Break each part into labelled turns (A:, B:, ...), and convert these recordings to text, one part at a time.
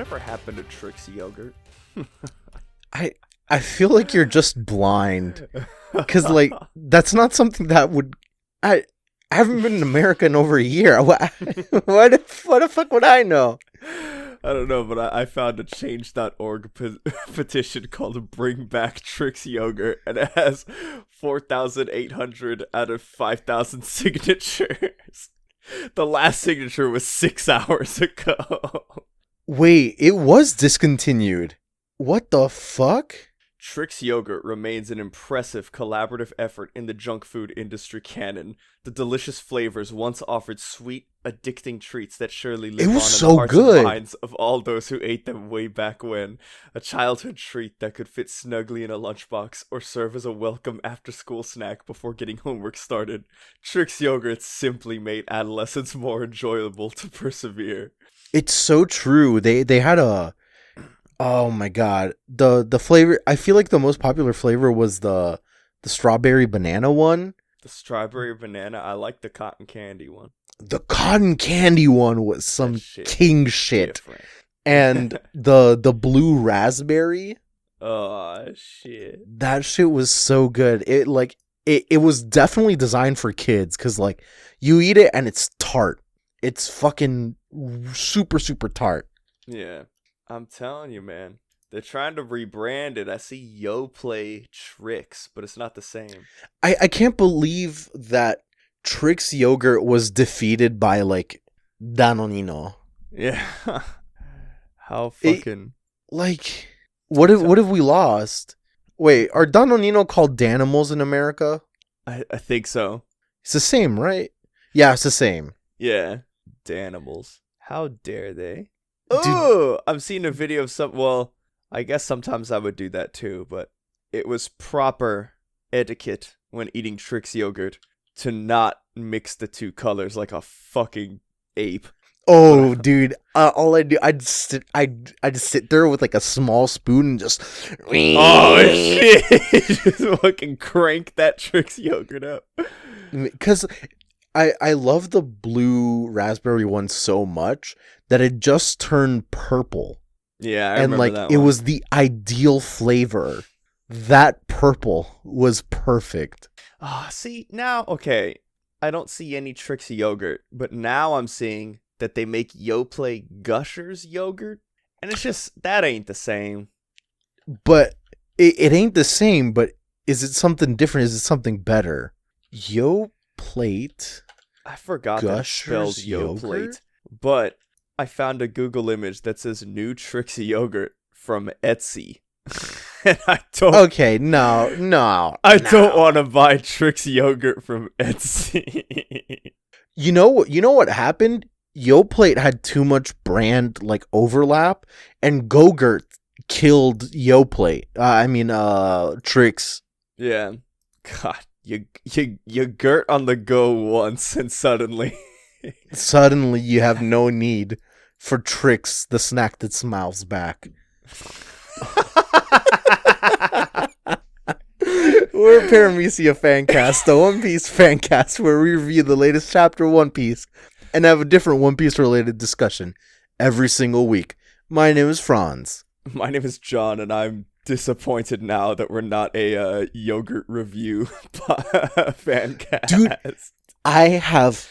A: whatever happened to Trix yogurt?
B: I feel like you're just blind, because like that's not something that would. I haven't been in America in over a year. What the fuck would I know?
A: I don't know, but I found a change.org petition called Bring Back Trix Yogurt, and it has 4,800 out of 5,000 signatures. The last signature was 6 hours ago.
B: Wait, it was discontinued. What the fuck?
A: Trix Yogurt remains an impressive collaborative effort in the junk food industry canon. The delicious flavors once offered sweet, addicting treats that surely live on in the hearts and minds of all those who ate them way back when. A childhood treat that could fit snugly in a lunchbox or serve as a welcome after-school snack before getting homework started. Trix Yogurt simply made adolescence more enjoyable to persevere.
B: It's so true. They had a... Oh my god. The flavor, I feel like the most popular flavor was the strawberry banana one.
A: The strawberry banana, I like the cotton candy one.
B: The cotton candy one was some king shit.
A: Different.
B: And the blue raspberry.
A: Oh shit.
B: That shit was so good. It was definitely designed for kids, cuz like you eat it and it's tart. It's fucking super super tart.
A: Yeah. I'm telling you, man. They're trying to rebrand it. I see Yoplait Trix, but it's not the same.
B: I can't believe that Trix yogurt was defeated by, like, Danonino.
A: Yeah. How fucking...
B: What have we lost? Wait, are Danonino called Danimals in America?
A: I think so.
B: It's the same, right? Yeah, it's the same.
A: Yeah. Danimals. How dare they? Oh, I'm seeing a video of some... Well, I guess sometimes I would do that too, but it was proper etiquette when eating Trix yogurt to not mix the two colors like a fucking ape.
B: Oh, dude! All I do, I'd just sit there with like a small spoon and just.
A: Oh shit! Just fucking crank that Trix yogurt up.
B: Because I love the blue raspberry one so much that it just turned purple.
A: Yeah, I
B: and
A: remember
B: like
A: that
B: it
A: one.
B: was the ideal flavor. That purple was perfect.
A: See now, okay. I don't see any Trix yogurt, but now I'm seeing that they make Yoplait Gushers yogurt, and it's just that ain't the same.
B: But it ain't the same. But is it something different? Is it something better? Yoplait.
A: I forgot that it spelled Yoplait, but I found a Google image that says new Trix yogurt from Etsy. And I don't.
B: Okay, no.
A: I don't want to buy Trix yogurt from Etsy.
B: You know what happened? Yoplait had too much brand like overlap, and Go-Gurt killed Yoplait. Trix.
A: Yeah. God, you Gurt on the go once, and suddenly
B: you have no need for Trix, the snack that smiles back. We're Paramecia Fancast, the One Piece fancast where we review the latest chapter of One Piece and have a different One Piece related discussion every single week. My name is Franz.
A: My name is John, and I'm disappointed now that we're not a yogurt review fancast.
B: Dude, I have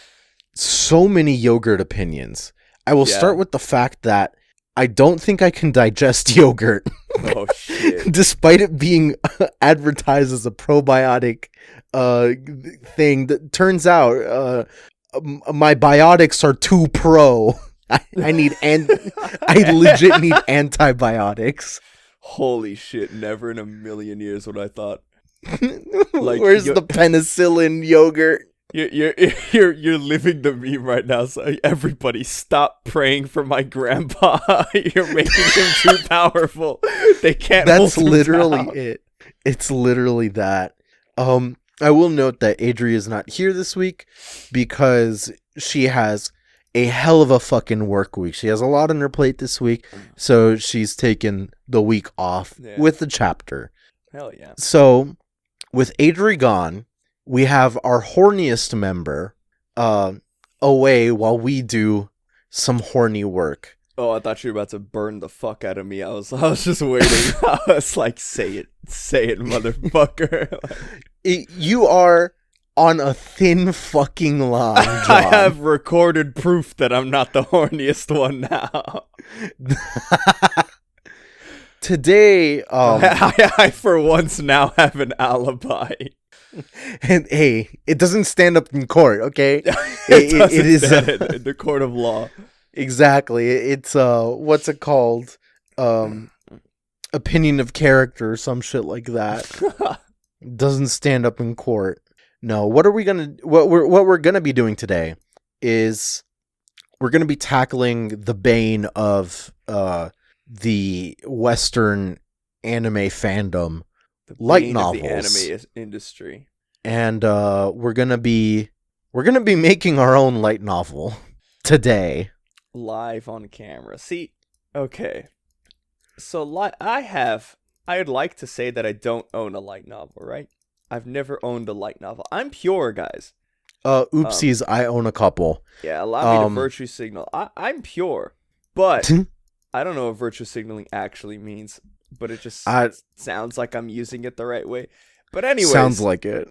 B: so many yogurt opinions. I will start with the fact that I don't think I can digest yogurt.
A: Oh, shit.
B: Despite it being advertised as a probiotic thing, that turns out my biotics are too pro. I legit need antibiotics.
A: Holy shit, never in a million years would I thought.
B: Like, where's the penicillin yogurt?
A: You're living the meme right now, so everybody stop praying for my grandpa. You're making him too powerful. They can't
B: That's
A: hold him
B: literally
A: down.
B: it. It's literally that. I will note that Adri is not here this week because she has a hell of a fucking work week. She has a lot on her plate this week, so she's taken the week off with the chapter.
A: Hell yeah.
B: So, with Adri gone, we have our horniest member away while we do some horny work.
A: Oh, I thought you were about to burn the fuck out of me. I was just waiting. I was like, say it, motherfucker.
B: You are on a thin fucking line, John.
A: I have recorded proof that I'm not the horniest one now.
B: Today,
A: I for once now have an alibi.
B: And hey, it doesn't stand up in court, okay?
A: it is in the court of law.
B: Exactly. It's what's it called? Opinion of character or some shit like that. Doesn't stand up in court. No, what we're gonna be doing today is we're gonna be tackling the bane of the Western anime fandom, light novels,
A: of the anime industry,
B: and we're gonna be making our own light novel today,
A: live on camera. See, okay, so I'd like to say that I don't own a light novel, right? I've never owned a light novel. I'm pure, guys.
B: Oopsies, I own a couple.
A: Yeah, allow me to virtue signal. I'm pure, but I don't know what virtue signaling actually means, but it just sounds like I'm using it the right way. But anyways,
B: sounds like it.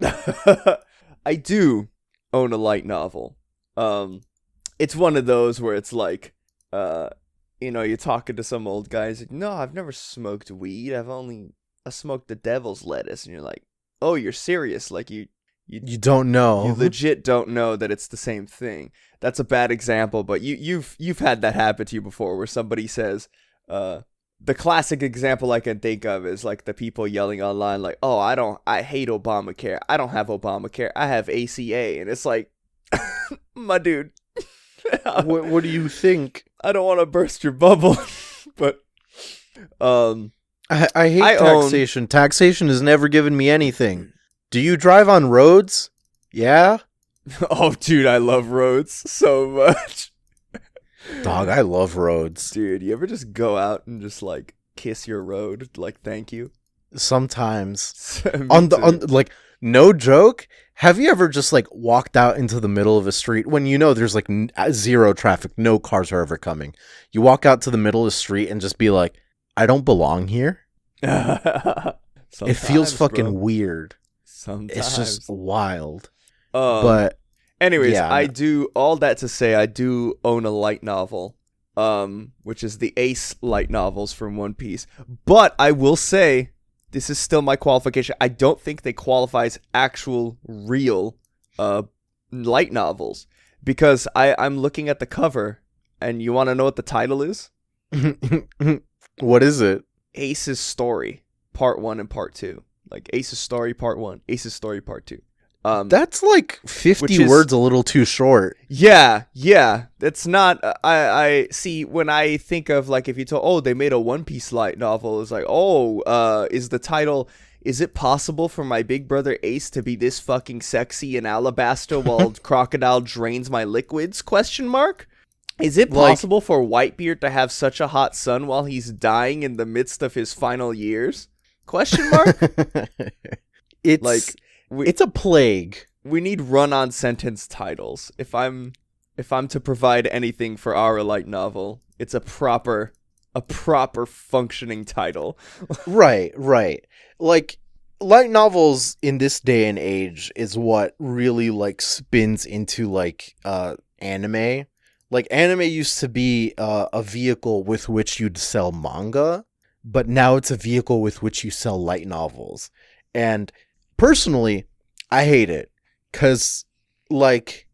A: I do own a light novel. It's one of those where it's like, you're talking to some old guys. Like, no, I've never smoked weed. I smoked the devil's lettuce, and you're like, oh, you're serious? Like you
B: don't know.
A: You legit don't know that it's the same thing. That's a bad example, but you've had that happen to you before, where somebody says, the classic example I can think of is like the people yelling online, like, oh, I hate Obamacare. I don't have Obamacare. I have ACA, and it's like, my dude.
B: What do you think?
A: I don't want to burst your bubble, but
B: I hate taxation. Taxation has never given me anything. Do you drive on roads? Yeah?
A: Oh, dude, I love roads so much.
B: Dog, I love roads.
A: Dude, you ever just go out and just, like, kiss your road? Like, thank you?
B: Sometimes. on like, no joke? Have you ever just, like, walked out into the middle of a street when you know there's, like, zero traffic, no cars are ever coming? You walk out to the middle of the street and just be like, I don't belong here? It feels fucking weird.
A: Sometimes.
B: It's just wild.
A: But anyways, yeah. I do all that to say I do own a light novel, which is the Ace light novels from One Piece. But I will say, this is still my qualification. I don't think they qualify as actual real light novels, because I'm looking at the cover, and you want to know what the title is?
B: What is it?
A: Ace's Story, Part 1 and Part 2. Like, Ace's Story, Part 1, Ace's Story, Part 2.
B: That's like 50 words a little too short.
A: Yeah. That's not... I see, when I think of, like, if you told, they made a One Piece light novel, it's like, is the title... Is it possible for my big brother Ace to be this fucking sexy in Alabasta while Crocodile drains my liquids? ? Is it possible for Whitebeard to have such a hot son while he's dying in the midst of his final years? ?
B: It's like it's a plague.
A: We need run-on sentence titles. If I'm to provide anything for our light novel, it's a proper functioning title.
B: Right. Like, light novels in this day and age is what really like spins into like anime. Like, anime used to be a vehicle with which you'd sell manga, but now it's a vehicle with which you sell light novels. And personally, I hate it, because like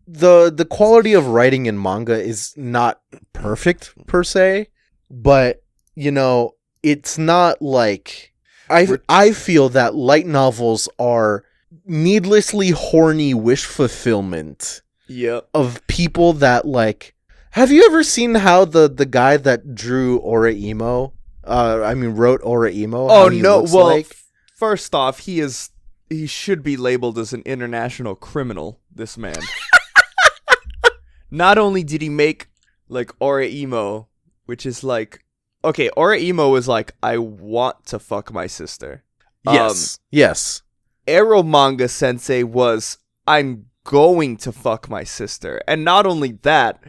B: the quality of writing in manga is not perfect per se, but it's not like I feel that light novels are needlessly horny wish fulfillment.
A: Yep.
B: Of people that like. Have you ever seen how the guy that drew Oraimo, wrote Oraimo?
A: Oh no! Well, first off, he should be labeled as an international criminal. This man. Not only did he make like Oraimo, which is like, okay, Oraimo is like, I want to fuck my sister.
B: Yes.
A: Eromanga Sensei was, I'm going to fuck my sister. And not only that,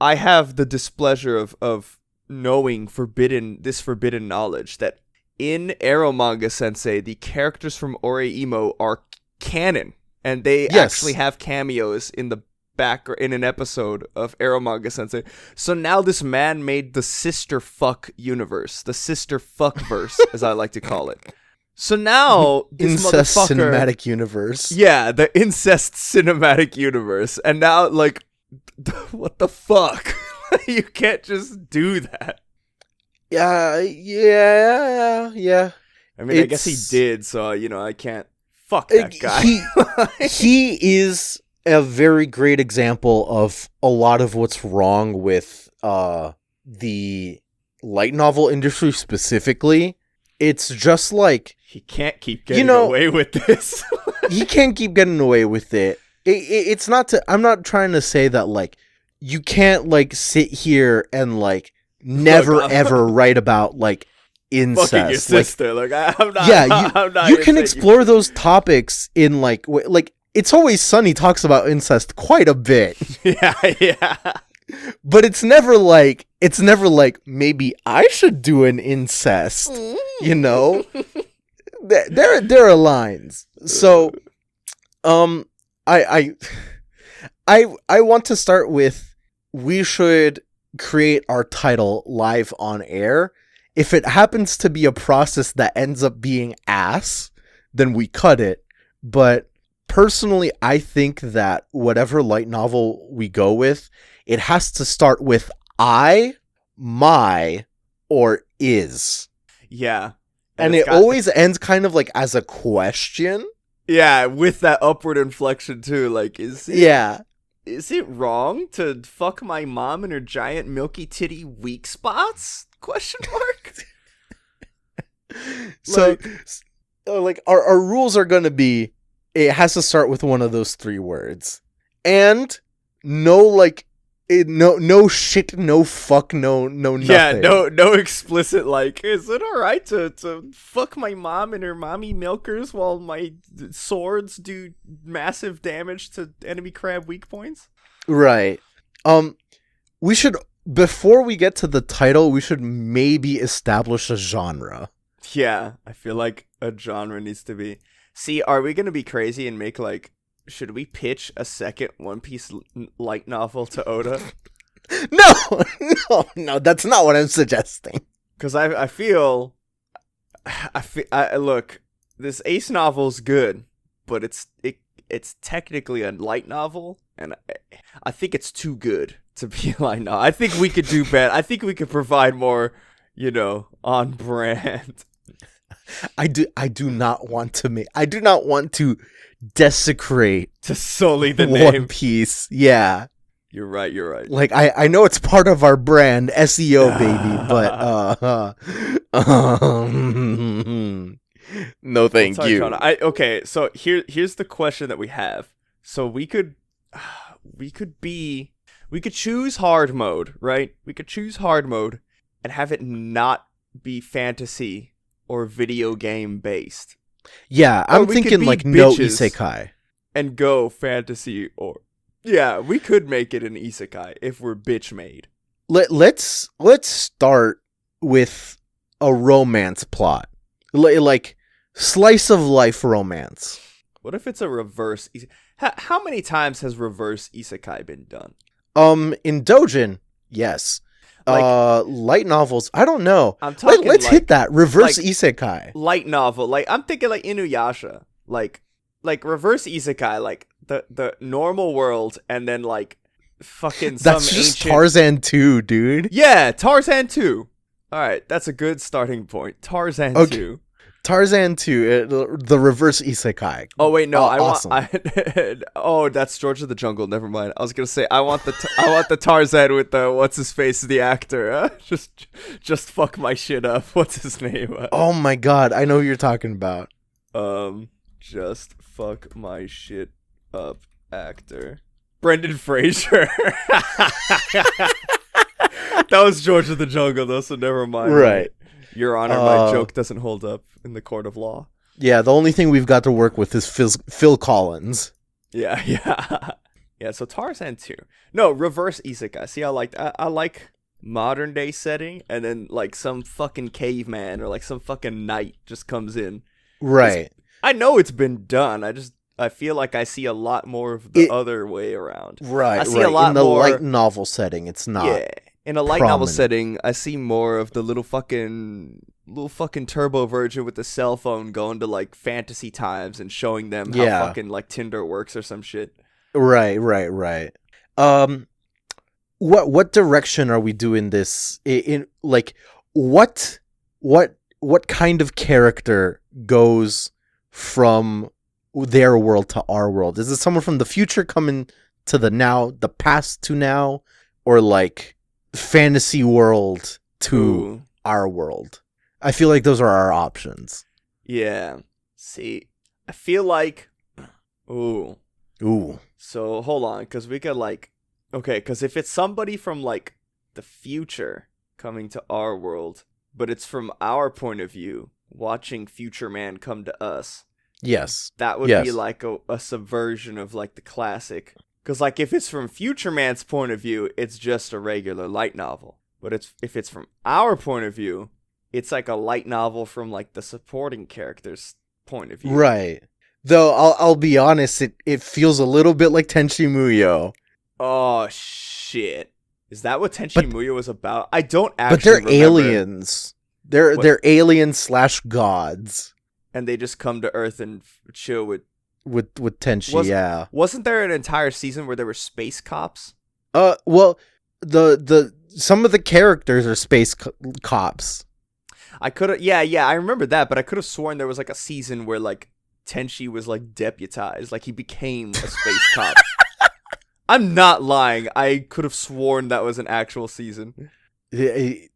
A: I have the displeasure of knowing forbidden knowledge that in Ero Manga Sensei, the characters from Oreimo are canon, and they actually have cameos in the back or in an episode of Ero Manga Sensei. So now this man made the sister fuck universe, the sister fuck verse, as I like to call it. So now this
B: incest
A: motherfucker,
B: cinematic universe.
A: Yeah, the incest cinematic universe, and now like, what the fuck? You can't just do that.
B: Yeah.
A: I mean, I guess he did, so, I can't fuck that guy.
B: He is a very great example of a lot of what's wrong with the light novel industry specifically. It's just like...
A: He can't keep getting away with this.
B: He can't keep getting away with it. It's not to... I'm not trying to say that, like, you can't, like, sit here and, like, never ever write about, like, incest.
A: Fucking your sister. I'm not...
B: Yeah,
A: I'm not
B: you can explore those topics in, like, It's Always Sunny talks about incest quite a bit.
A: Yeah.
B: But it's never like, maybe I should do an incest, you know? There are lines. So, I want to start with, we should create our title live on air. If it happens to be a process that ends up being ass, then we cut it. But personally, I think that whatever light novel we go with, it has to start with I, my, or is.
A: Yeah.
B: And it always ends kind of like as a question.
A: Yeah, with that upward inflection too. Like, is it wrong to fuck my mom in her giant milky titty weak spots? Question mark.
B: So, our rules are going to be, it has to start with one of those three words. And no shit, no fuck, no nothing.
A: Yeah, no explicit, like, is it alright to fuck my mom and her mommy milkers while my swords do massive damage to enemy crab weak points?
B: Right. We should, before we get to the title, we should maybe establish a genre.
A: Yeah, I feel like a genre needs to be... See, are we going to be crazy and make, like, should we pitch a second One Piece light novel to Oda?
B: No, that's not what I'm suggesting.
A: Because I feel, look, this Ace novel's good, but it's technically a light novel, and I think it's too good to be a light novel. I think we could do better. I think we could provide more, on brand.
B: I do not want to desecrate
A: to sully the name
B: One Piece. Yeah.
A: You're right.
B: Like, I know it's part of our brand, SEO baby, but no thank you.
A: Okay, so here's the question that we have. So we could choose hard mode, right? We could choose hard mode and have it not be fantasy or video game based.
B: Yeah, I'm thinking like no isekai.
A: And go fantasy or... Yeah, we could make it an isekai if we're bitch made.
B: Let's start with a romance plot. Like slice of life romance.
A: What if it's a reverse how many times has reverse isekai been done?
B: In Dojin, yes. Light novels, I don't know.
A: I'm talking
B: let's hit that reverse isekai.
A: Light novel, like I'm thinking like Inuyasha, like reverse isekai, like the normal world, and then like fucking
B: that's
A: some
B: just
A: ancient...
B: Tarzan 2, dude.
A: Yeah, Tarzan 2. All right, that's a good starting point. Tarzan 2.
B: Tarzan 2, the reverse isekai.
A: Oh wait, no,
B: awesome.
A: Oh, that's George of the Jungle. Never mind. I was gonna say I want the Tarzan with the what's his face, the actor. Just fuck my shit up. What's his name?
B: Oh my god, I know who you're talking about.
A: Just fuck my shit up, actor. Brendan Fraser. That was George of the Jungle, though, so never mind.
B: Right.
A: Your Honor, my joke doesn't hold up in the court of law.
B: Yeah, the only thing we've got to work with is Phil Collins.
A: Yeah. Yeah, so Tarzan 2. No, reverse isekai. See, I like modern day setting, and then like some fucking caveman or like some fucking knight just comes in.
B: Right.
A: I know it's been done. I feel like I see a lot more of the other way around.
B: Right,
A: I see a lot
B: in the
A: more
B: light novel setting, it's not.
A: Yeah, in a light novel
B: prominent.
A: setting, I see more of the little fucking turbo version with the cell phone going to like fantasy times and showing them how fucking like Tinder works or some shit.
B: Right. What direction are we doing this in? Like, what kind of character goes from their world to our world? Is it someone from the future coming to the now, the past to now, or like fantasy world to our world? I feel like those are our options.
A: Yeah. See, I feel like Ooh. So hold on, because we could like, okay, because if it's somebody from like the future coming to our world, but it's from our point of view, watching Future Man come to us.
B: Yes.
A: That would be like a subversion of like the classic. Because like if it's from Future Man's point of view, it's just a regular light novel. But if it's from our point of view, it's like a light novel from like the supporting character's point of view.
B: Right. Though I'll be honest, it feels a little bit like Tenchi Muyo.
A: Oh shit! Is that what Tenchi Muyo was about? I don't actually.
B: But they're
A: remember.
B: aliens. They're aliens / gods,
A: and they just come to Earth and chill with
B: Tenchi.
A: Wasn't there an entire season where there were space cops?
B: Well, the some of the characters are space cops.
A: I could have, I remember that, but I could have sworn there was like a season where like Tenchi was like deputized, like he became a space cop. I'm not lying. I could have sworn that was an actual season.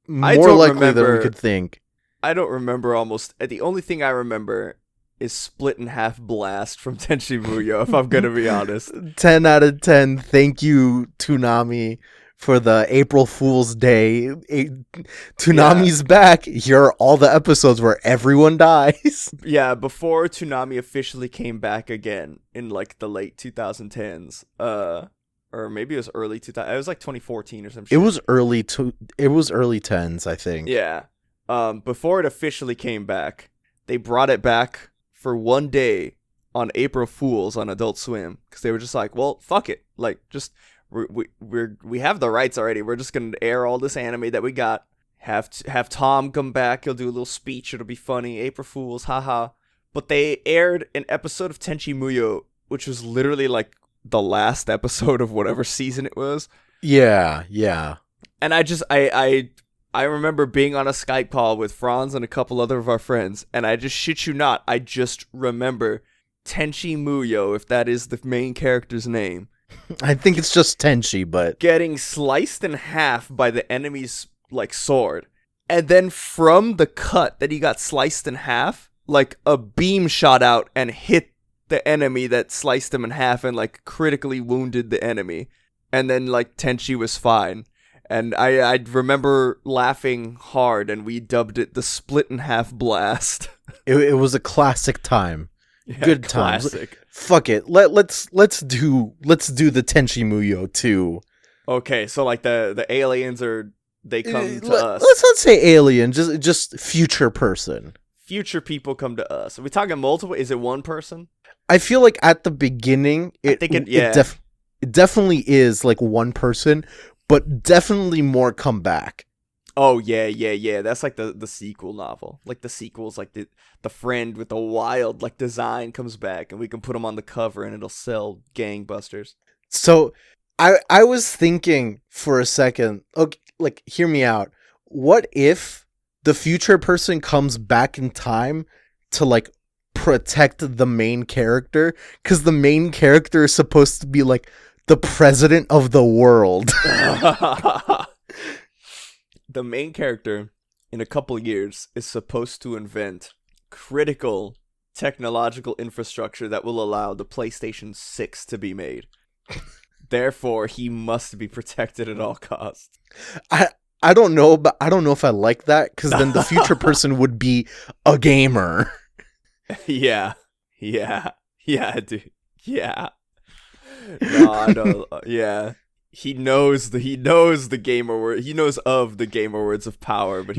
B: More likely than we could think.
A: I don't remember almost. The only thing I remember is Split in Half Blast from Tenchi Muyo, if I'm going to be honest.
B: 10 out of 10. Thank you, Toonami, for the April Fool's Day. Toonami's back. Here are all the episodes where everyone dies.
A: Yeah, before Toonami officially came back again in like the late 2010s. Or maybe it was early 2000. It was like 2014 or some shit.
B: It was early 10s, I think.
A: Yeah. Before it officially came back, they brought it back for one day on April Fools on Adult Swim because they were just like, well, fuck it, like just we have the rights already. We're just gonna air all this anime that we got. Have Tom come back. He'll do a little speech. It'll be funny. April Fools, haha. But they aired an episode of Tenchi Muyo, which was literally like the last episode of whatever season it was.
B: Yeah.
A: And I remember being on a Skype call with Franz and a couple other of our friends, and I just shit you not, I just remember Tenchi Muyo, if that is the main character's name.
B: I think it's just Tenchi, but
A: getting sliced in half by the enemy's like sword. And then from the cut that he got sliced in half, like a beam shot out and hit the enemy that sliced him in half and like critically wounded the enemy. And then like Tenchi was fine. And I remember laughing hard, and we dubbed it the Split in Half Blast.
B: It was a classic time.
A: Yeah,
B: good
A: classic.
B: Times. Fuck it. Let's do the Tenchi Muyo too.
A: Okay, so like the aliens they come to us.
B: Let's not say alien, just future person.
A: Future people come to us. Are we talking multiple? Is it one person?
B: I feel like at the beginning, it definitely is like one person. But definitely more come back.
A: Oh, yeah. That's like the sequel novel. Like the sequel's like the friend with the wild like design comes back, and we can put him on the cover and it'll sell gangbusters.
B: So I was thinking for a second, okay, like hear me out. What if the future person comes back in time to like protect the main character? Because the main character is supposed to be like the president of the world.
A: The main character in a couple years is supposed to invent critical technological infrastructure that will allow the PlayStation 6 to be made. Therefore, he must be protected at all costs.
B: I don't know, but I don't know if I like that, because then the future person would be a gamer.
A: Yeah, dude. Yeah. No, I know. Yeah. He knows the gamer word. He knows of the gamer words of power, but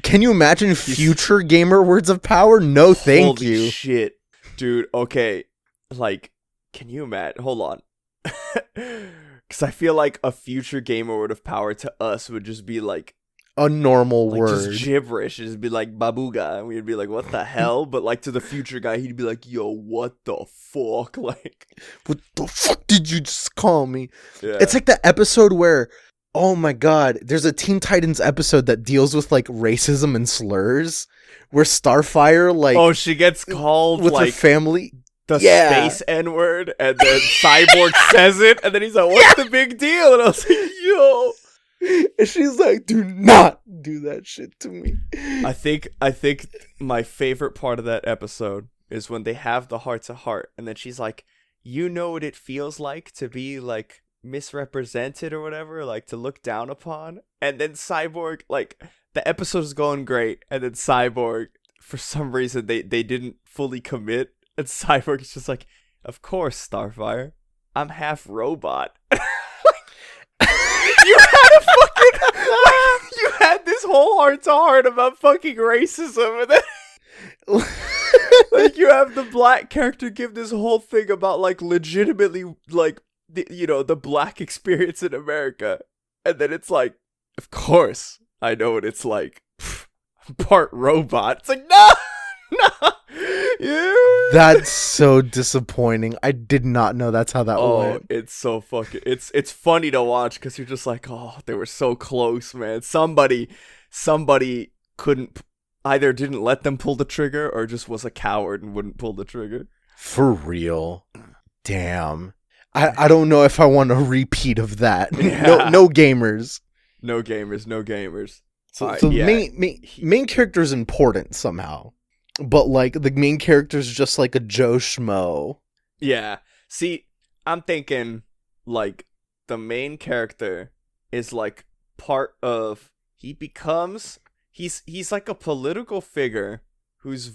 B: can you imagine future gamer words of power? No, thank you.
A: Holy shit, dude. Okay, like, can you imagine? Hold on, because I feel like a future gamer word of power to us would just be like
B: a normal word,
A: just gibberish. It'd be like babuga, and we'd be like, "What the hell?" But like to the future guy, he'd be like, "Yo, what the fuck?" Like,
B: what the fuck did you just call me?
A: yeah.
B: It's like the episode where, oh my god, there's a Teen Titans episode that deals with like racism and slurs, where Starfire like,
A: she gets called
B: with
A: like
B: her family.
A: The space N-word, and then Cyborg says it, and then he's like, "What's the big deal?" And I was like, "Yo."
B: And she's like, "Do not do that shit to me."
A: I think my favorite part of that episode is when they have the heart to heart, and then she's like, "You know what it feels like to be like misrepresented or whatever, like to look down upon." And then Cyborg, like, the episode is going great, and then Cyborg, for some reason, they didn't fully commit, and Cyborg is just like, "Of course, Starfire, I'm half robot." You had a fucking you had this whole heart to heart about fucking racism, and then like you have the black character give this whole thing about like legitimately like the black experience in America, and then it's like, of course I know what it's like. Part robot. It's like, no. Yeah.
B: That's so disappointing. I did not know that's how that went.
A: It's so fucking it's funny to watch because you're just like, oh, they were so close, man. Somebody didn't let them pull the trigger, or just was a coward and wouldn't pull the trigger.
B: For real. Damn. I don't know if I want a repeat of that.
A: Yeah.
B: No gamers.
A: No gamers.
B: So main character is important somehow. But, like, the main character is just, like, a Joe Schmo.
A: Yeah. See, I'm thinking, like, the main character is, like, part of... He's like a political figure whose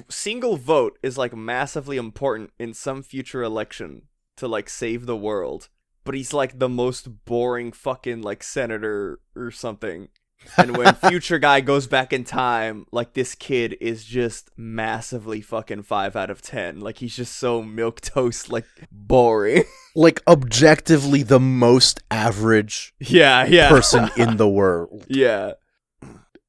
A: single vote is, like, massively important in some future election to, like, save the world. But he's, like, the most boring fucking, like, senator or something. And when future guy goes back in time, like, this kid is just massively fucking 5 out of 10. Like, he's just so milquetoast, like, boring.
B: Like, objectively the most average person in the world.
A: Yeah.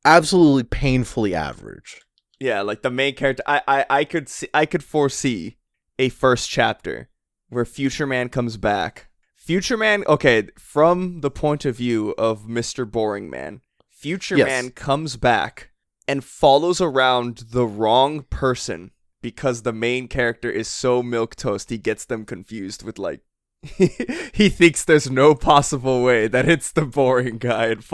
B: Absolutely painfully average.
A: Yeah, like the main character, I could foresee a first chapter where Future Man comes back. Future Man, okay, from the point of view of Mr. Boring Man, Future Man comes back and follows around the wrong person because the main character is so milquetoast he gets them confused with, like, he thinks there's no possible way that it's the boring guy and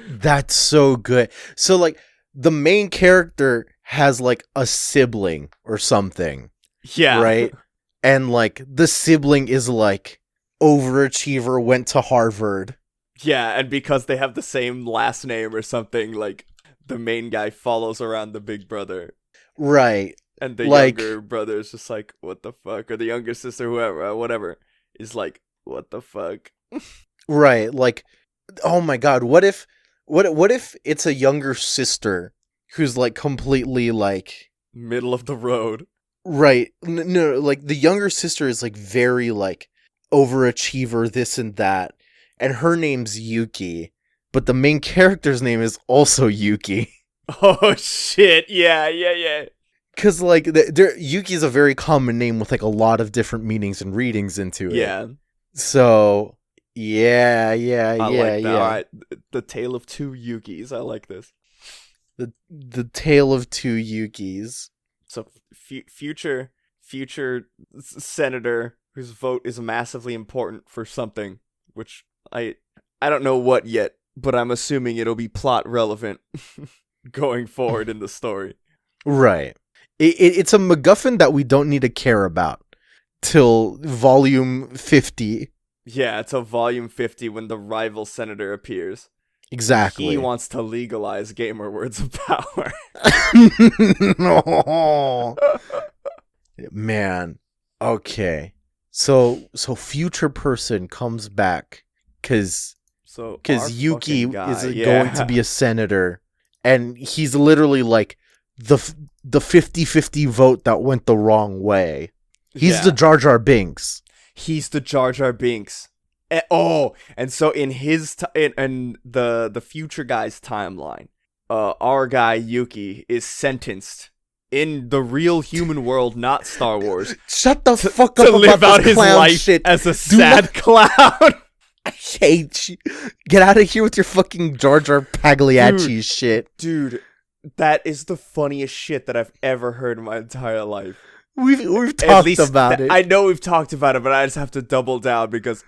B: That's so good. So, like, the main character has, like, a sibling or something.
A: Yeah.
B: Right? And, like, the sibling is, like, overachiever, went to Harvard.
A: Yeah, and because they have the same last name or something, like, the main guy follows around the big brother.
B: Right.
A: And the younger brother is just like, what the fuck? Or the younger sister, whoever, whatever, is like, what the fuck?
B: Right. Like, oh my god, what if it's a younger sister who's, like, completely, like...
A: middle of the road.
B: Right. No, like, the younger sister is, like, very, like, overachiever, this and that. And her name's Yuki, but the main character's name is also Yuki.
A: Oh, shit. Yeah.
B: Because, like, Yuki's a very common name with, like, a lot of different meanings and readings into it.
A: Yeah.
B: So, yeah.
A: All right. The tale of two Yukis. I like this.
B: The tale of two Yukis.
A: So, future senator whose vote is massively important for something, which... I don't know what yet, but I'm assuming it'll be plot relevant going forward in the story.
B: Right. It's a MacGuffin that we don't need to care about till volume 50.
A: Yeah, it's a volume 50 when the rival senator appears.
B: Exactly.
A: He wants to legalize gamer words of power.
B: No. Man. Okay. So future person comes back because Yuki is going to be a senator, and he's literally like the 50-50 vote that went the wrong way. He's the Jar Jar Binks.
A: He's the Jar Jar Binks. And so in his in the future guy's timeline, our guy Yuki is sentenced in the real human world, not Star Wars.
B: Shut the fuck up
A: to live
B: about
A: out his life
B: shit.
A: As a sad clown.
B: I hate you. Get out of here with your fucking Jar Jar Pagliacci shit.
A: Dude, that is the funniest shit that I've ever heard in my entire life.
B: We've talked about it.
A: I know we've talked about it, but I just have to double down because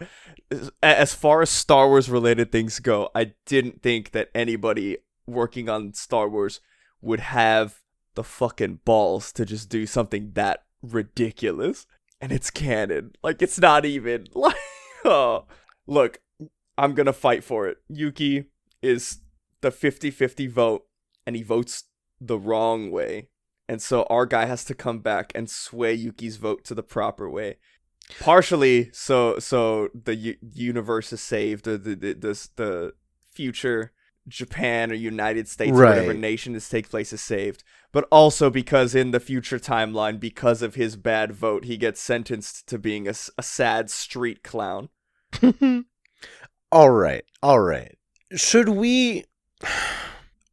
A: as far as Star Wars related things go, I didn't think that anybody working on Star Wars would have the fucking balls to just do something that ridiculous. And it's canon. Like, it's not even like, oh. Look, I'm gonna fight for it. Yuki is the 50-50 vote, and he votes the wrong way. And so our guy has to come back and sway Yuki's vote to the proper way. Partially so the universe is saved, or the future Japan or United States or whatever nation this takes place is saved. But also because in the future timeline, because of his bad vote, he gets sentenced to being a sad street clown.
B: All right. Should we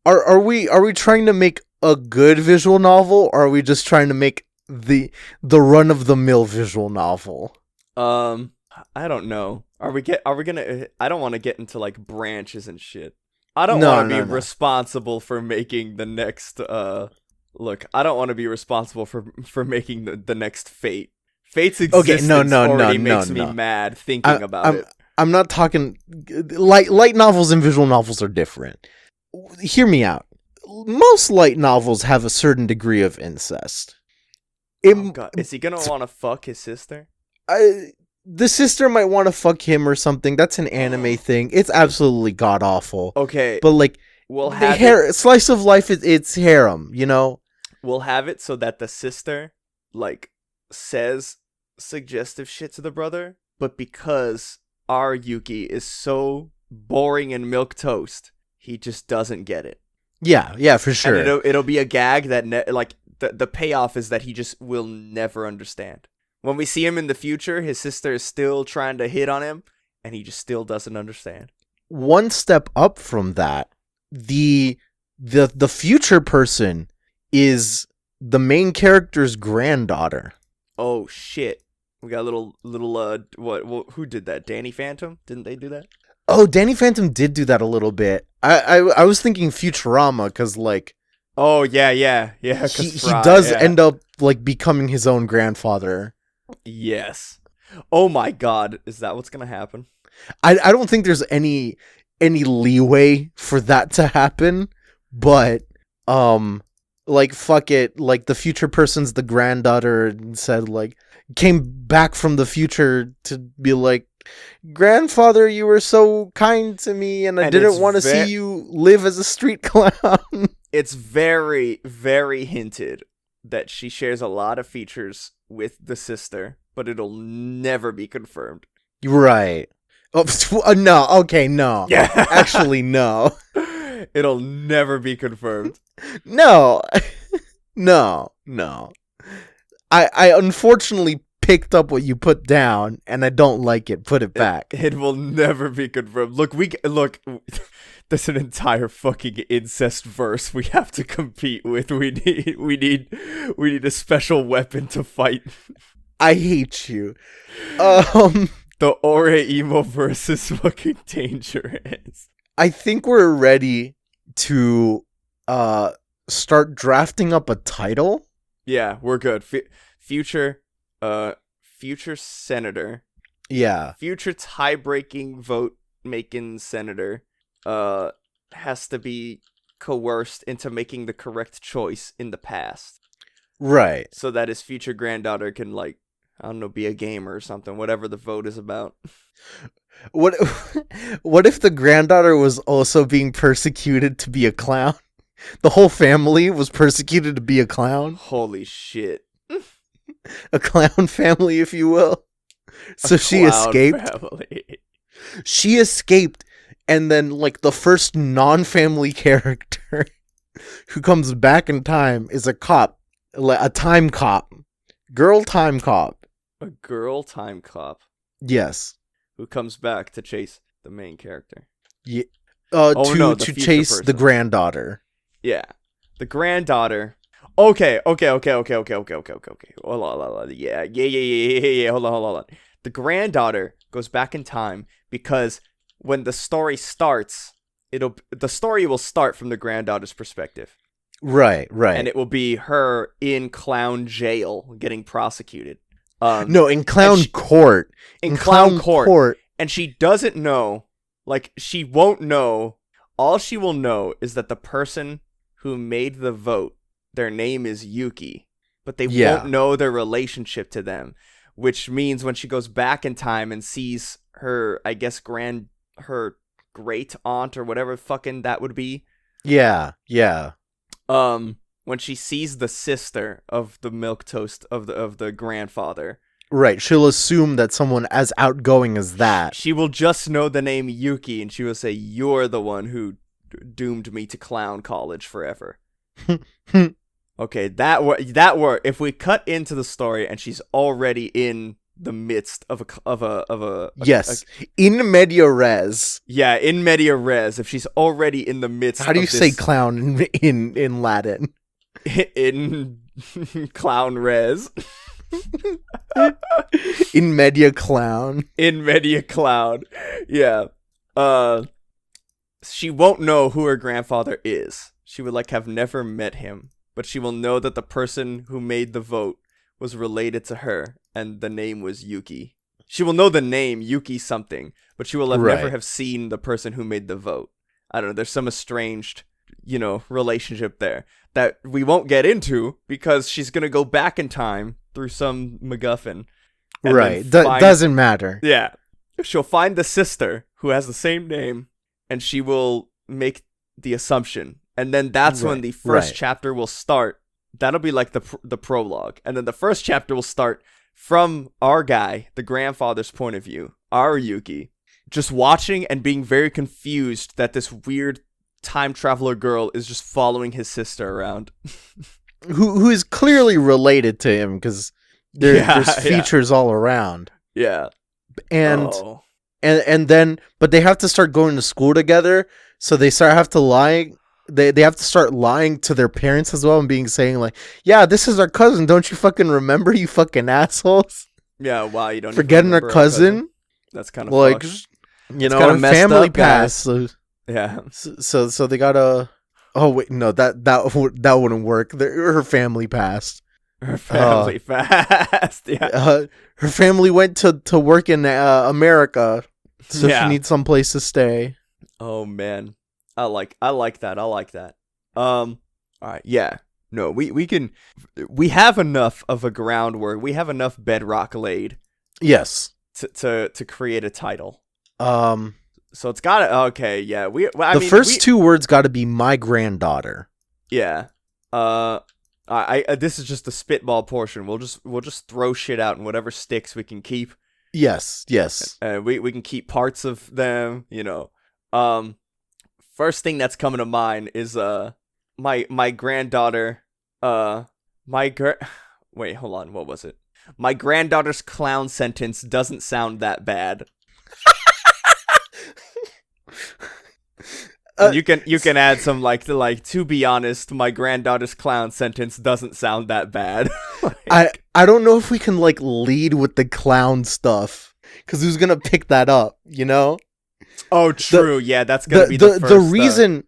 B: are we trying to make a good visual novel, or are we just trying to make the run of the mill visual novel?
A: I don't know. Are we gonna I don't want to get into like branches and shit. I don't want to be responsible for making the next look, I don't want to be responsible for making the next Fate. Fate's existence already makes me mad thinking about it.
B: I'm not talking light novels and visual novels are different. Hear me out. Most light novels have a certain degree of incest.
A: Oh God. Is he gonna want to fuck his sister?
B: The sister might want to fuck him or something. That's an anime thing. It's absolutely god awful.
A: Okay,
B: but like,
A: we'll have
B: slice of life. It's harem. You know.
A: We'll have it so that the sister like says suggestive shit to the brother, but because our Yuki is so boring and milquetoast, he just doesn't get it.
B: Yeah, for sure.
A: And it'll be a gag that the payoff is that he just will never understand. When we see him in the future, his sister is still trying to hit on him, and he just still doesn't understand.
B: One step up from that, the future person is the main character's granddaughter.
A: Oh shit. We got a little what who did that? Danny Phantom? Didn't they do that?
B: Oh, Danny Phantom did do that a little bit. I was thinking Futurama because like,
A: oh yeah,
B: he does end up like becoming his own grandfather.
A: Yes. Oh my God, is that what's gonna happen?
B: I don't think there's any leeway for that to happen, but like fuck it, like the future person's the granddaughter and said like came back from the future to be like, grandfather, you were so kind to me and I didn't want to see you live as a street clown.
A: It's very, very hinted that she shares a lot of features with the sister, but it'll never be confirmed.
B: Right. Oh, no. Okay, no.
A: Yeah.
B: Actually, no.
A: It'll never be confirmed.
B: No. I unfortunately picked up what you put down, and I don't like it. Put it back.
A: It will never be confirmed. Look, there's an entire fucking incest verse we have to compete with. We need a special weapon to fight.
B: I hate you.
A: The Ore Emo verse is fucking dangerous.
B: I think we're ready to start drafting up a title.
A: Yeah, we're good. Future senator.
B: Yeah.
A: Future tie-breaking vote-making senator has to be coerced into making the correct choice in the past.
B: Right.
A: So that his future granddaughter can, like, I don't know, be a gamer or something, whatever the vote is about.
B: What if the granddaughter was also being persecuted to be a clown? The whole family was persecuted to be a clown?
A: Holy shit.
B: a clown family, if you will. So she escaped.
A: Family.
B: She escaped, and then like the first non-family character who comes back in time is a cop, a time cop, girl time cop.
A: A girl time cop.
B: Yes.
A: Who comes back to chase the main character.
B: Yeah.
A: To
B: chase
A: person.
B: The granddaughter.
A: Yeah. The granddaughter. Okay. Hold on. Yeah. Hold on. The granddaughter goes back in time because when the story starts, the story will start from the granddaughter's perspective.
B: Right.
A: And it will be her in clown jail getting prosecuted.
B: No, in clown court.
A: In clown court. And she doesn't know, like, she won't know. All she will know is that the person who made the vote, their name is Yuki, but they won't know their relationship to them, which means when she goes back in time and sees her, I guess, her great aunt or whatever fucking that would be.
B: Yeah.
A: When she sees the sister of the milquetoast of the grandfather.
B: Right, she'll assume that someone as outgoing as that.
A: She will just know the name Yuki, and she will say, "You're the one who doomed me to clown college forever." Okay, that were if we cut into the story and she's already in the midst of a
B: yes, in media res.
A: Yeah, in media res. If she's already in the midst.
B: How do you say clown in Latin?
A: In clown res.
B: In media clown.
A: In media clown. Yeah. She won't know who her grandfather is. She would have never met him, but she will know that the person who made the vote was related to her, and the name was Yuki. She will know the name Yuki something, but she will never have seen the person who made the vote. I don't know. There's some estranged, relationship there that we won't get into because she's gonna go back in time through some MacGuffin.
B: Right. Doesn't matter.
A: Yeah. She'll find the sister who has the same name, and she will make the assumption. And then that's when the first chapter will start. That'll be like the prologue. And then the first chapter will start from our guy, the grandfather's point of view, our Yuki, just watching and being very confused that this weird time traveler girl is just following his sister around.
B: who is clearly related to him because there's features all around.
A: Yeah.
B: And then, but they have to start going to school together, so they have to lie. They have to start lying to their parents as well and saying yeah, this is our cousin. Don't you fucking remember, you fucking assholes?
A: Yeah, wow, you don't
B: forgetting our cousin?
A: That's kind of fucked.
B: Family pass. So,
A: yeah.
B: So they gotta. Oh wait, no, that wouldn't work. Her family passed.
A: Her family passed. Yeah.
B: Her family went to work in America, so she needs someplace to stay.
A: Oh man. I like that. All right. Yeah. No, we have enough of a groundwork. We have enough bedrock laid.
B: Yes.
A: To create a title. So it's got to. Okay. Yeah.
B: The first two words got to be my granddaughter.
A: Yeah. This is just the spitball portion. We'll just throw shit out and whatever sticks we can keep.
B: Yes.
A: We can keep parts of them. First thing that's coming to mind is my granddaughter. Wait, hold on. What was it? My granddaughter's clown sentence doesn't sound that bad. You can add some to be honest, my granddaughter's clown sentence doesn't sound that bad.
B: I don't know if we can lead with the clown stuff because who's gonna pick that up?
A: Oh, true. Yeah, that's gonna be the first.
B: The reason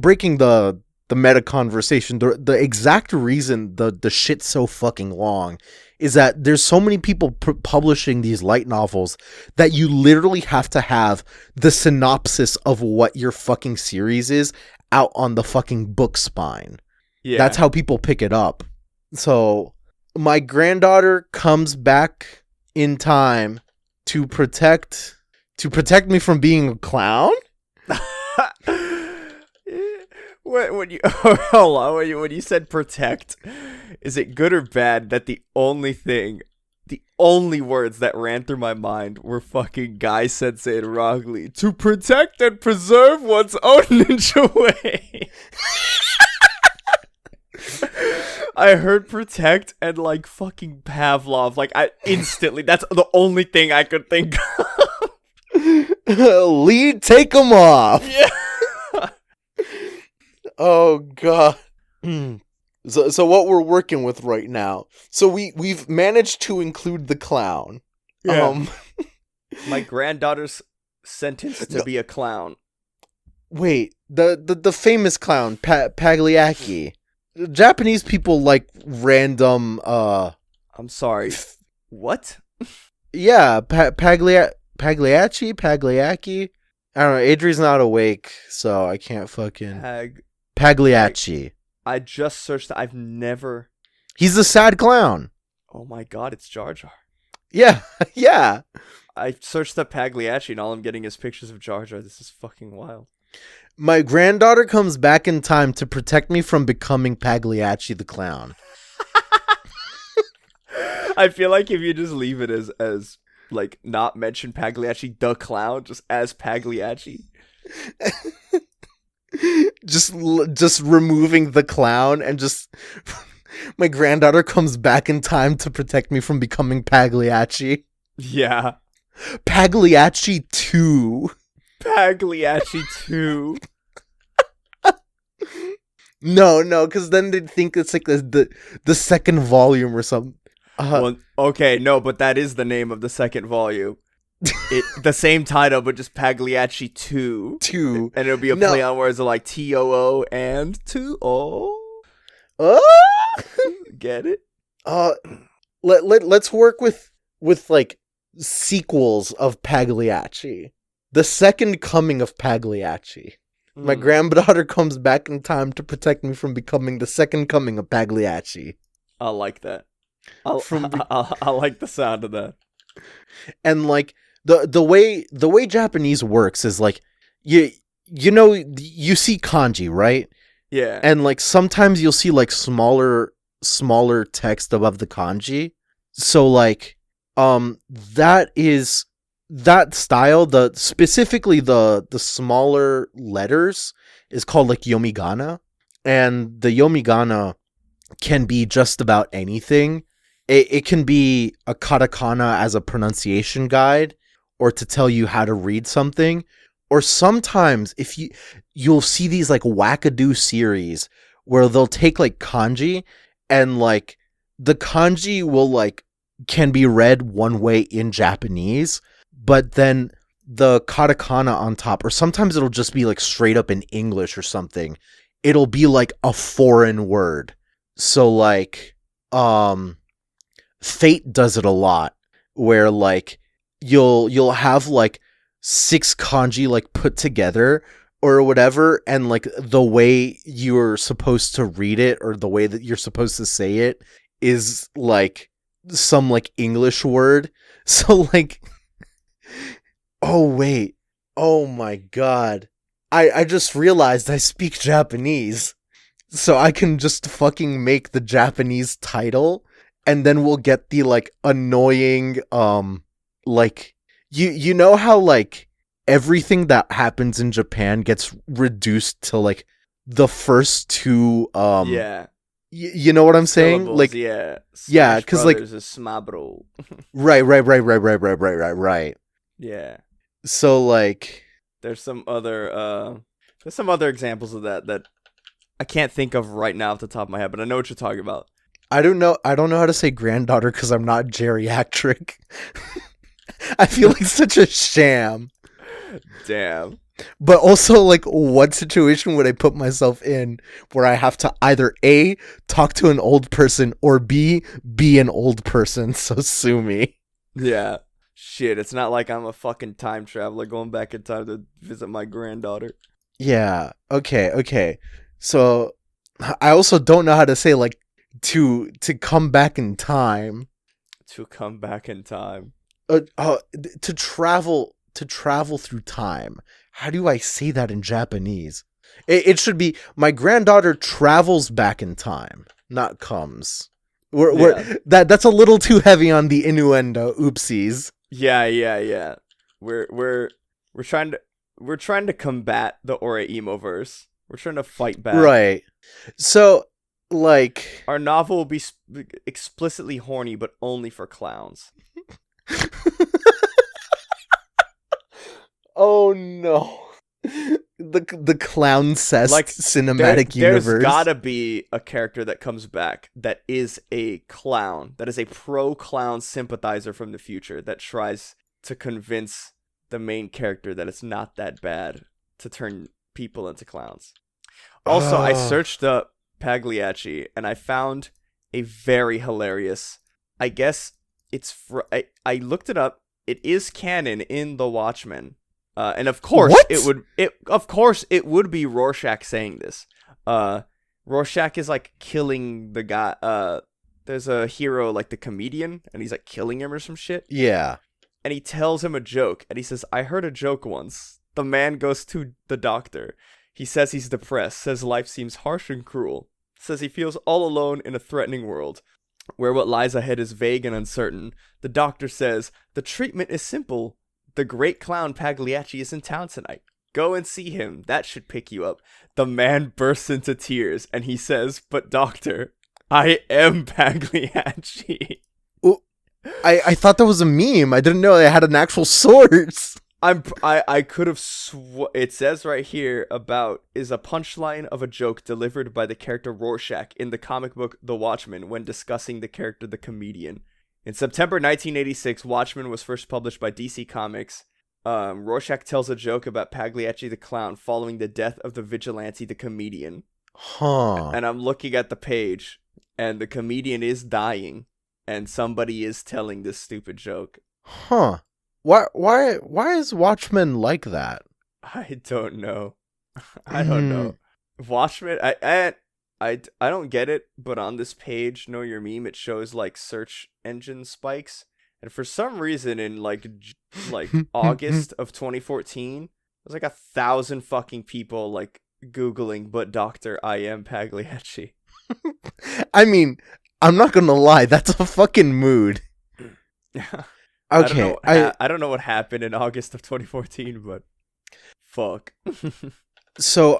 B: breaking the meta conversation. The exact reason the shit's so fucking long is that there's so many people publishing these light novels that you literally have to have the synopsis of what your fucking series is out on the fucking book spine. Yeah, that's how people pick it up. So my granddaughter comes back in time to protect me from being a clown?
A: When you hold on, when you said protect, Is it good or bad that the only words that ran through my mind were fucking Guy Sensei and Rock Lee to protect and preserve one's own ninja way? I heard protect and like fucking Pavlov. Like I instantly, that's the only thing I could think of.
B: Lee, take him off.
A: Yeah.
B: Oh god. So what we're working with right now. So we've managed to include the clown.
A: Yeah. My granddaughter's sentenced to be a clown.
B: Wait, the famous clown Pagliacci. Japanese people like random
A: I'm sorry. What?
B: Yeah, Pagliacci. I don't know. Adri's not awake, so I can't fucking Pagliacci.
A: I just searched. I've never.
B: He's the sad clown.
A: Oh my god, it's Jar Jar.
B: Yeah, yeah.
A: I searched up Pagliacci and all I'm getting is pictures of Jar Jar. This is fucking wild.
B: My granddaughter comes back in time to protect me from becoming Pagliacci the clown.
A: I feel like if you just leave it as like not mention Pagliacci the clown, just as Pagliacci.
B: just removing the clown and just my granddaughter comes back in time to protect me from becoming Pagliacci.
A: Yeah.
B: Pagliacci 2.
A: Pagliacci 2.
B: No, because then they'd think it's like the second volume or something.
A: Well, okay, no, but that is the name of the second volume. The same title, but just Pagliacci 2.
B: 2.
A: And it'll be a play on words like TOO and 2O. Get it?
B: Let's work with like sequels of Pagliacci. The second coming of Pagliacci. My granddaughter comes back in time to protect me from becoming the second coming of Pagliacci.
A: I like that. I like the sound of that.
B: And like the way Japanese works is like you know you see kanji, right?
A: Yeah.
B: And like sometimes you'll see like smaller text above the kanji. So like that style, specifically the smaller letters is called like yomigana, and the yomigana can be just about anything. It can be a katakana as a pronunciation guide or to tell you how to read something, or sometimes if you'll see these like wackadoo series where they'll take like kanji and like the kanji will like can be read one way in Japanese, but then the katakana on top, or sometimes it'll just be like straight up in English or something. It'll be like a foreign word. So like Fate does it a lot where like you'll have like 6 kanji like put together or whatever, and like the way you're supposed to read it or the way that you're supposed to say it is like some like English word. So like oh wait, oh my god, I just realized I speak Japanese, so I can just fucking make the Japanese title, and then we'll get the like annoying like you know how like everything that happens in Japan gets reduced to like the first 2
A: yeah.
B: You know what I'm saying?
A: Syllables,
B: like
A: yeah,
B: because like
A: is smabro.
B: right.
A: Yeah.
B: So like
A: there's some other examples of that I can't think of right now off the top of my head, but I know what you're talking about.
B: I don't know how to say granddaughter because I'm not geriatric. I feel like such a sham.
A: Damn.
B: But also, like, what situation would I put myself in where I have to either A, talk to an old person, or B, be an old person, so sue me.
A: Yeah. Shit, it's not like I'm a fucking time traveler going back in time to visit my granddaughter.
B: Yeah, okay. So, I also don't know how to say, like, to come back in time.
A: To come back in time.
B: To travel through time. How do I say that in Japanese? It should be my granddaughter travels back in time, not comes. That's a little too heavy on the innuendo. Oopsies.
A: Yeah. We're trying to combat the Aura Emoverse. We're trying to fight back.
B: Right. So, like,
A: our novel will be explicitly horny, but only for clowns.
B: Oh no. The clown-cest cinematic universe.
A: There's gotta be a character that comes back that is a clown, that is a pro-clown sympathizer from the future that tries to convince the main character that it's not that bad to turn people into clowns. Also, I searched up Pagliacci and I found a very hilarious, I guess it's I looked it up. It is canon in The Watchmen. And of course it would be Rorschach saying this. Rorschach is like killing the guy. There's a hero like the comedian and he's like killing him or some shit.
B: Yeah.
A: And he tells him a joke and he says, "I heard a joke once." The man goes to the doctor. He says he's depressed, says life seems harsh and cruel, says he feels all alone in a threatening world, where what lies ahead is vague and uncertain. The doctor says, "The treatment is simple. The great clown Pagliacci is in town tonight. Go and see him. That should pick you up." The man bursts into tears and he says, "But doctor, I am Pagliacci."
B: I thought that was a meme. I didn't know they had an actual source.
A: I could have it says right here about is a punchline of a joke delivered by the character Rorschach in the comic book The Watchmen when discussing the character the comedian. In September 1986, Watchmen was first published by DC Comics. Rorschach tells a joke about Pagliacci the clown following the death of the vigilante the comedian.
B: Huh.
A: And I'm looking at the page and the comedian is dying and somebody is telling this stupid joke.
B: Huh. Why is Watchmen like that?
A: I don't know. I don't know. Watchmen, I don't get it, but on this page, Know Your Meme, it shows like search engine spikes. And for some reason in like August of 2014, there's like 1,000 fucking people like Googling, "But doctor, I am Pagliacci."
B: I mean, I'm not gonna lie, that's a fucking mood. Okay,
A: I don't know what happened in August of 2014, but fuck.
B: So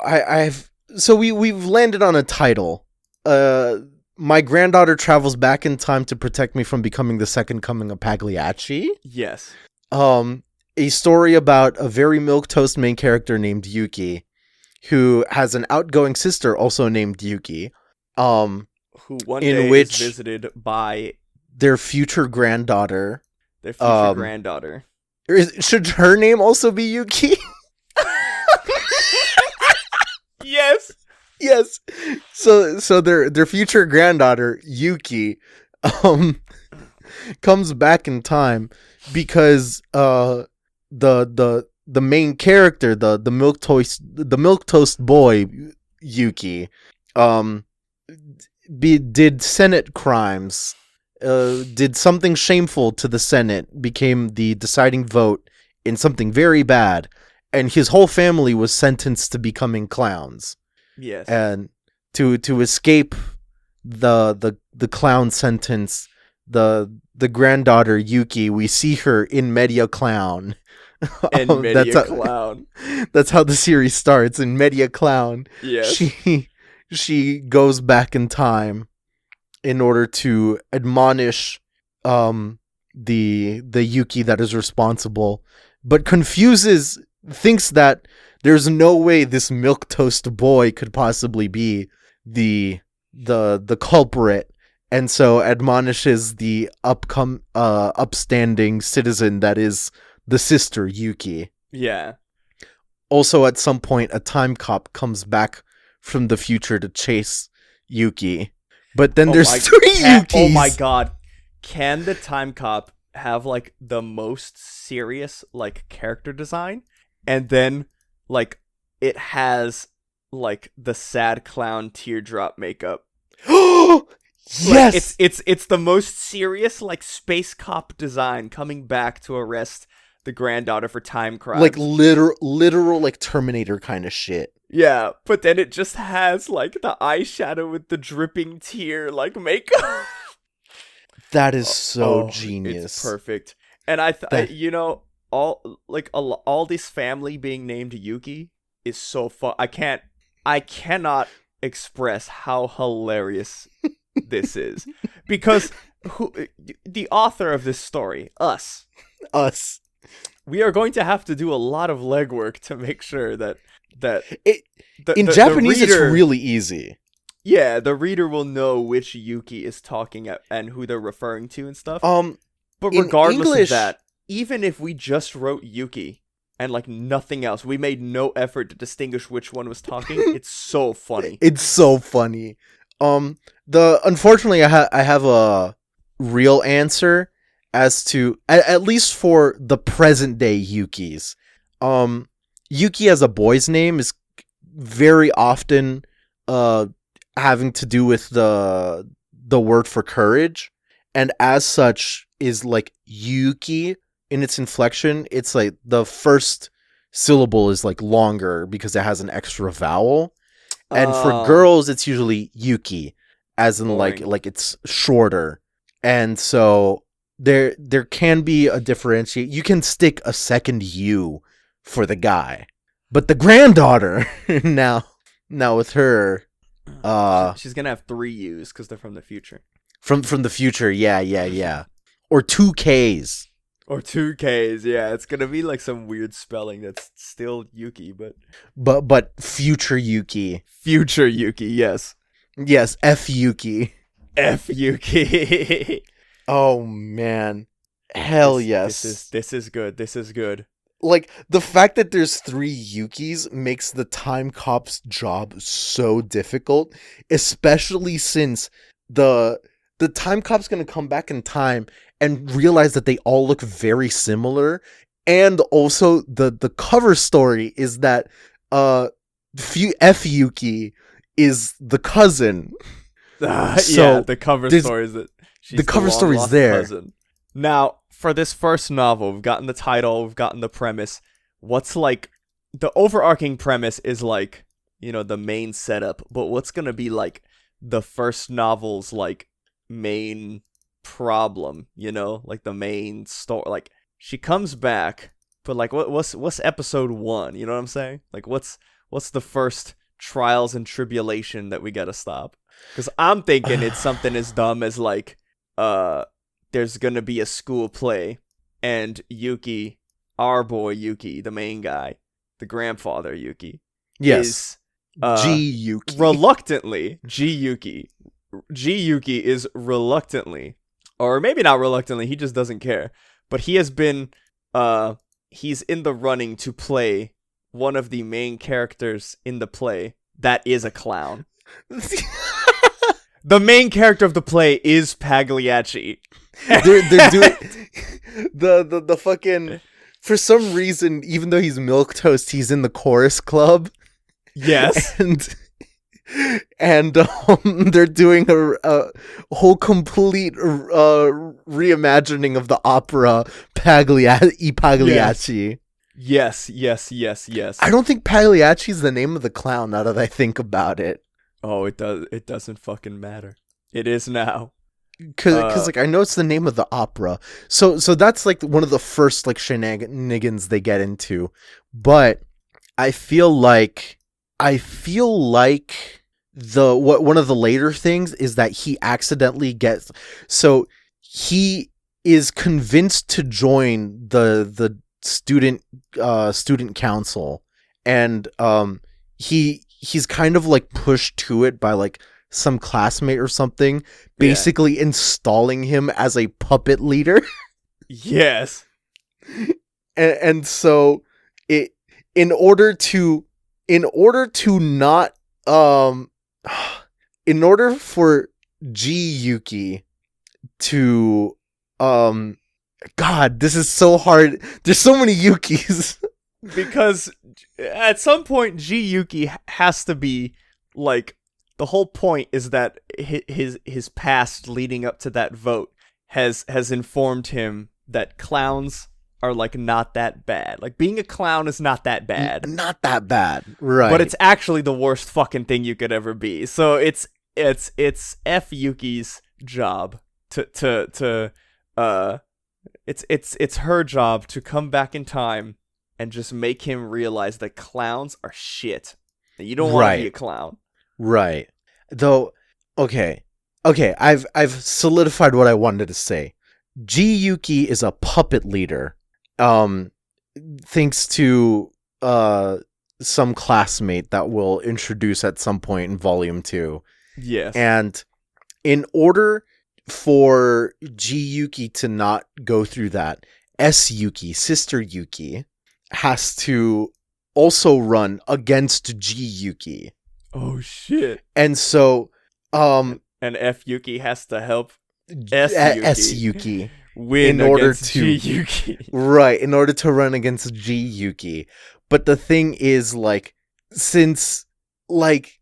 B: we've landed on a title. My granddaughter travels back in time to protect me from becoming the second coming of Pagliacci.
A: Yes.
B: A story about a very milquetoast main character named Yuki, who has an outgoing sister also named Yuki.
A: Who one day is visited by
B: their future granddaughter.
A: Granddaughter.
B: Should her name also be Yuki?
A: Yes.
B: Yes. So their future granddaughter, Yuki, comes back in time because the main character, the milquetoast boy, Yuki, did Senate crimes. Did something shameful to the Senate, became the deciding vote in something very bad, and his whole family was sentenced to becoming clowns.
A: Yes.
B: And to escape the clown sentence, the granddaughter Yuki, we see her in Media Clown.
A: In Media Clown.
B: That's how the series starts, in Media Clown.
A: Yes.
B: She goes back in time in order to admonish the Yuki that is responsible, but thinks that there's no way this milquetoast boy could possibly be the culprit, and so admonishes the upstanding citizen that is the sister Yuki.
A: Yeah.
B: Also, at some point, a time cop comes back from the future to chase Yuki. But then there's 3 Yukis.
A: Oh my god. Can the time cop have like the most serious like character design? And then like it has like the sad clown teardrop makeup.
B: Yes.
A: Like, it's the most serious like space cop design coming back to arrest the granddaughter for time crimes.
B: Like literal like Terminator kind of shit.
A: Yeah, but then it just has like the eyeshadow with the dripping tear like makeup.
B: That is so
A: Oh,
B: genius.
A: it's perfect. And all this family being named Yuki is so fun. I cannot express how hilarious this is, because the author of this story, us, we are going to have to do a lot of legwork to make sure that
B: in Japanese it's really easy.
A: Yeah, the reader will know which Yuki is talking at and who they're referring to and stuff. But regardless of that, even if we just wrote Yuki and like nothing else, we made no effort to distinguish which one was talking. It's so funny.
B: It's so funny. Unfortunately, I have a real answer as to at least for the present day Yukis. Yuki as a boy's name is very often having to do with the word for courage, and as such is like Yuki in its inflection. It's like the first syllable is like longer because it has an extra vowel, and for girls it's usually Yuki, as in like it's shorter, and so there can be a differentiate. You can stick a second U for the guy, but the granddaughter now with her.
A: She's gonna have 3 U's because they're from the future.
B: From the future, yeah. Or 2 K's.
A: Or 2 K's, yeah. It's gonna be like some weird spelling that's still Yuki,
B: but future Yuki.
A: Future Yuki, yes.
B: Yes, F Yuki.
A: F Yuki.
B: Oh man, hell yes.
A: This is good. This is good.
B: Like, the fact that there's 3 Yukis makes the time cop's job so difficult, especially since the time cop's gonna come back in time and realize that they all look very similar, and also the cover story is that F Yuki is the cousin.
A: So yeah, the cover story is that she's
B: the cover story's there.
A: Cousin. Now, for this first novel, we've gotten the title, we've gotten the premise. What's like the overarching premise is like, the main setup, but what's gonna be like the first novel's like main problem, like the main story. Like, she comes back, but like what's episode 1? You know what I'm saying? Like, what's the first trials and tribulation that we gotta stop? Because I'm thinking it's something as dumb as like there's gonna be a school play, and Yuki, our boy Yuki, the main guy, the grandfather Yuki,
B: yes,
A: is
B: G Yuki
A: reluctantly is reluctantly, or maybe not reluctantly, he just doesn't care, but he has been he's in the running to play one of the main characters in the play that is a clown. The main character of the play is Pagliacci.
B: They're doing the fucking, for some reason, even though he's milquetoast, he's in the chorus club.
A: Yes.
B: And they're doing a whole complete reimagining of the opera Pagliacci.
A: Yes.
B: I don't think Pagliacci's the name of the clown, now that I think about it.
A: Oh, it doesn't fucking matter. It is now.
B: Because like, I know it's the name of the opera. So that's like one of the first like shenanigans they get into. But I feel like one of the later things is that he accidentally gets, so he is convinced to join the student council, and he's kind of like pushed to it by like some classmate or something, basically installing him as a puppet leader.
A: Yes.
B: And so in order for G Yuki to God, this is so hard. There's so many Yukis.
A: Because at some point G Yuki has to be like, the whole point is that his past leading up to that vote has informed him that clowns are like not that bad. Like, being a clown is not that bad.
B: Not that bad, right?
A: But it's actually the worst fucking thing you could ever be. So it's F Yuki's job to it's her job to come back in time and just make him realize that clowns are shit. You don't want to be a clown.
B: Right. Though, okay, I've solidified what I wanted to say. Yuki is a puppet leader, thanks to some classmate that we'll introduce at some point in Volume 2.
A: Yes.
B: And in order for Yuki to not go through that, Yuki, Sister Yuki, has to also run against Yuki.
A: Oh shit.
B: And so
A: and F Yuki has to help S
B: Yuki
A: win in order to Yuki.
B: Right, in order to run against Yuki. But the thing is, like, since like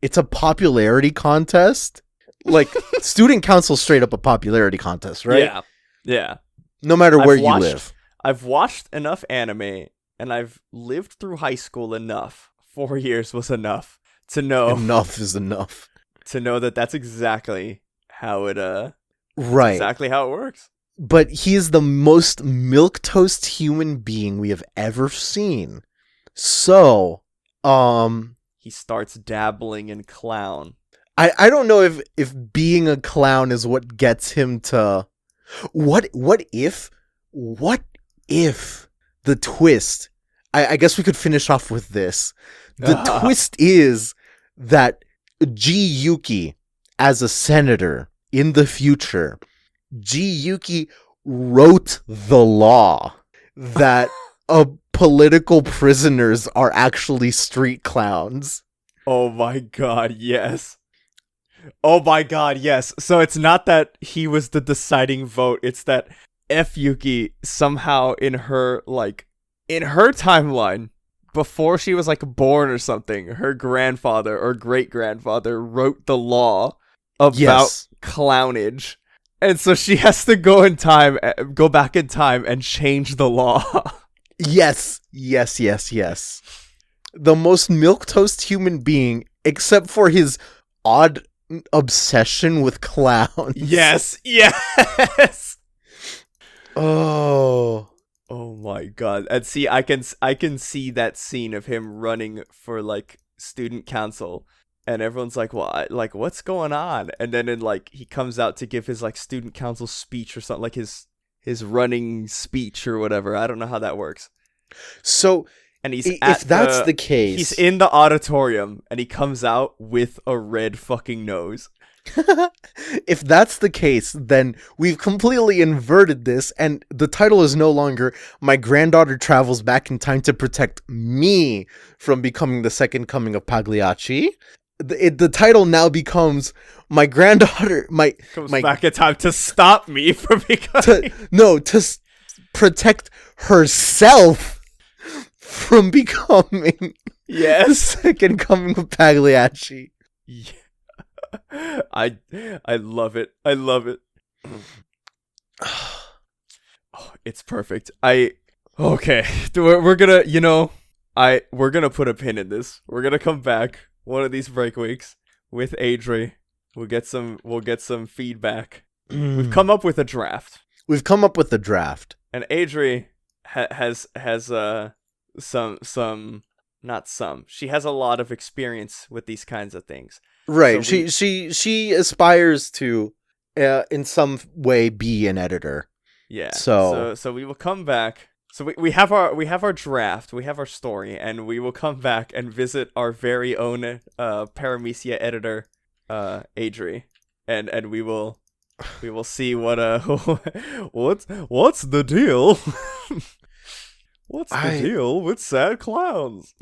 B: it's a popularity contest, like student council straight up a popularity contest, right?
A: Yeah.
B: No matter where you live.
A: I've watched enough anime and I've lived through high school enough. 4 years was enough to know.
B: Enough is enough.
A: To know that that's exactly how it
B: right.
A: Exactly how it works.
B: But he is the most milquetoast human being we have ever seen. So,
A: he starts dabbling in clown.
B: I don't know if being a clown is what gets him to what if the twist, I guess we could finish off with this. The twist is that Yuki, as a senator in the future, Yuki wrote the law that political prisoners are actually street clowns.
A: Oh my god, yes. Oh my god, yes. So it's not that he was the deciding vote, it's that F Yuki somehow in her timeline, before she was like born or something, her grandfather or great-grandfather wrote the law about clownage. And so she has to go back in time and change the law. Yes.
B: The most milquetoast human being, except for his odd obsession with clowns.
A: Yes. Oh my god. And see, I can see that scene of him running for like student council, and everyone's like, well, what's going on? And then he comes out to give his like student council speech or something, like his running speech or whatever. I don't know how that works.
B: So, and that's the case,
A: he's in the auditorium and he comes out with a red fucking nose.
B: If that's the case, then we've completely inverted this, and the title is no longer "My Granddaughter Travels Back in Time to Protect Me from Becoming the Second Coming of Pagliacci." The title now becomes "My Granddaughter
A: comes back in time to stop me from becoming
B: to protect herself from becoming Second Coming of Pagliacci."
A: Yeah. I love it. I love it. Oh, it's perfect. Okay. We're gonna, we're gonna put a pin in this. We're gonna come back one of these break weeks with Adri. We'll get some feedback. We've come up with a draft.
B: And
A: Adri has she has a lot of experience with these kinds of things.
B: Right. So she aspires to in some way be an editor.
A: Yeah. So we will come back. So we have our draft, we have our story, and we will come back and visit our very own Paramecia editor, Adri, and we will see what what's the deal? What's the deal with sad clowns?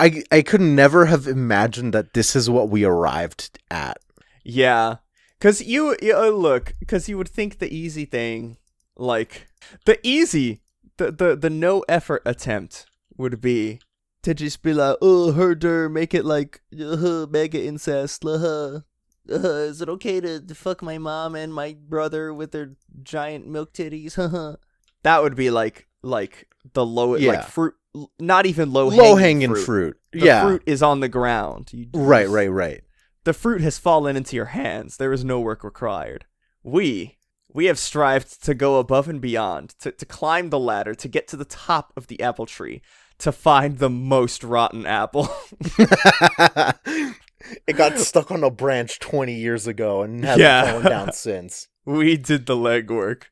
B: I could never have imagined that this is what we arrived at.
A: Yeah, because you would think the easy thing, like the no effort attempt would be to just be like, oh, herder, make it like mega incest. Is it okay to fuck my mom and my brother with their giant milk titties? That would be like the low, like fruit. Not even low hanging fruit. The fruit is on the ground.
B: Right.
A: The fruit has fallen into your hands. There is no work required. We have strived to go above and beyond, to climb the ladder, to get to the top of the apple tree, to find the most rotten apple.
B: It got stuck on a branch 20 years ago and hasn't fallen down since.
A: We did the legwork.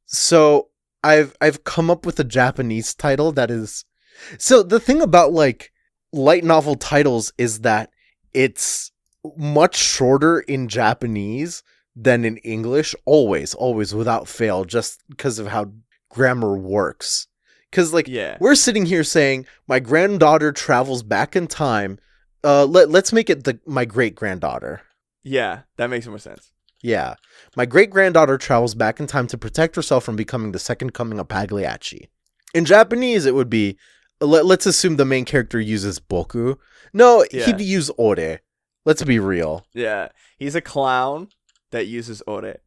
B: So I've come up with a Japanese title that is... So the thing about, like, light novel titles is that it's much shorter in Japanese than in English, always, without fail, just because of how grammar works. Because, like, we're sitting here saying, my granddaughter travels back in time. Let's make it my great-granddaughter.
A: Yeah, that makes more sense.
B: Yeah. My great-granddaughter travels back in time to protect herself from becoming the second coming of Pagliacci. In Japanese, it would be, let's assume the main character uses boku. No, he'd use ore. Let's be real.
A: Yeah, he's a clown that uses ore.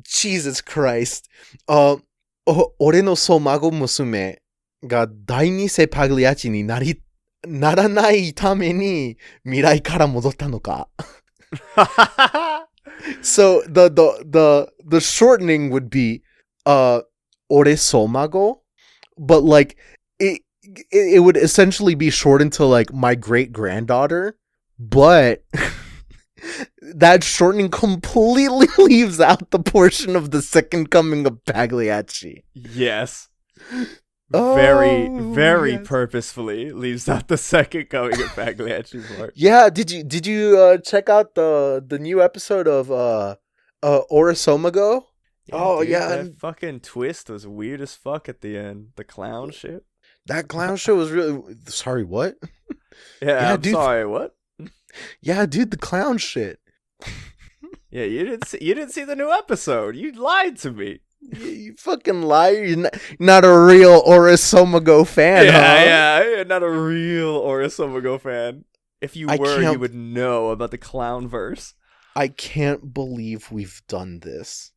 B: Jesus Christ. Ore no somago musume ga dainise Pagliacci ni naranai tame ni mirai kara modotta no ka. So the shortening would be ore somago, but like it would essentially be shortened to like my great granddaughter, but that shortening completely leaves out the portion of the second coming of Pagliacci.
A: Yes. Very purposefully leaves out the second coming of Pagliacci part.
B: Yeah, did you check out the new episode of Orisomago?
A: That fucking twist was weird as fuck at the end. The clown shit.
B: That clown show was really... Sorry, what?
A: Yeah, I'm sorry, what?
B: Yeah, dude, the clown shit.
A: Yeah, you didn't see the new episode. You lied to me.
B: You fucking liar. You're not a real Orisomago fan, huh?
A: Yeah, not a real Orisomago fan. If you were, you would know about the clown verse.
B: I can't believe we've done this.